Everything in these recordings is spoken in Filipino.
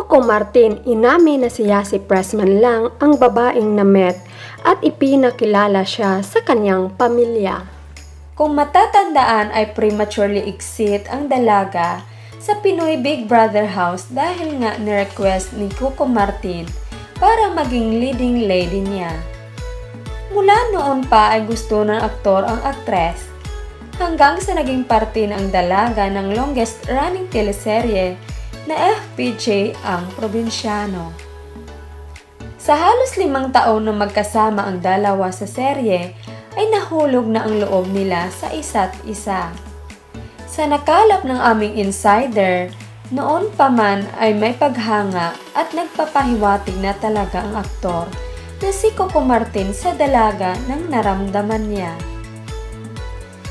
Coco Martin, inamin na si Yasi Pressman lang ang babaeng na-met at ipinakilala siya sa kanyang pamilya. Kung matatandaan ay prematurely exit ang dalaga sa Pinoy Big Brother house dahil nga ni-request ni Coco Martin para maging leading lady niya. Mula noon pa ay gusto ng aktor ang aktres hanggang sa naging parte ng dalaga ng longest running teleserye na FPJ ang Probinsyano. Sa halos 5 taon na magkasama ang dalawa sa serye ay nahulog na ang loob nila sa isa't isa. Sa nakalap ng aming insider, noon pa man ay may paghanga at nagpapahiwatig na talaga ang aktor na si Coco Martin sa dalaga ng naramdaman niya.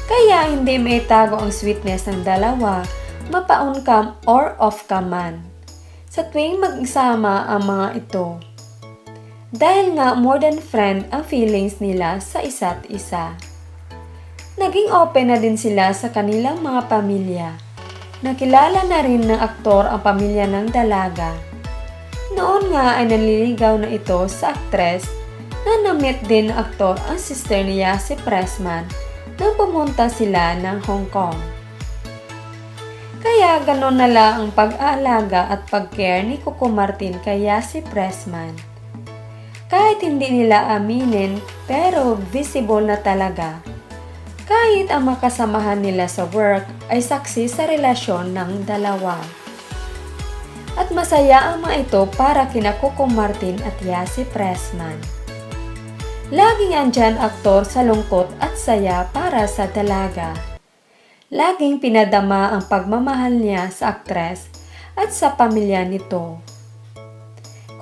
Kaya hindi maitago ang sweetness ng dalawa, mapaon cam or off cam man, sa tuwing mag-isama ang mga ito. Dahil nga more than friend ang feelings nila sa isa't isa. Naging open na din sila sa kanilang mga pamilya. Nakilala na rin ng aktor ang pamilya ng dalaga. Noon nga ay nanliligaw na ito sa aktres na na-meet din ng aktor ang sister ni Yasi Pressman nang pumunta sila ng Hong Kong. Kaya ganon na lang ang pag-aalaga at pag-care ni Coco Martin kay Yasi Pressman. Kahit hindi nila aminin pero visible na talaga. Kahit ang makasamahan nila sa work ay saksi sa relasyon ng dalawa. At masaya ang mga ito para kina Coco Martin at Yasi Pressman. Laging andyan aktor sa lungkot at saya para sa dalaga. Laging pinadama ang pagmamahal niya sa aktres at sa pamilya nito.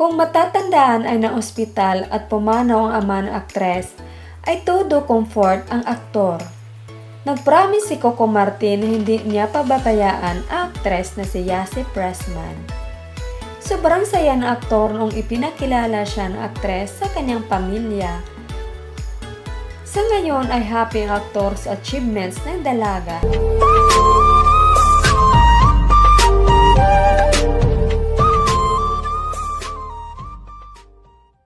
Kung matatandaan ay na ospital at pumanaw ang ama ng aktres, ay todo comfort ang aktor. Nag-promise si Coco Martin na hindi niya pababayaan ang aktres na si Yasi Pressman. Sobrang saya ng aktor noong ipinakilala siya ng aktres sa kanyang pamilya. Sa ngayon ay happy ang aktor sa achievements ng dalaga.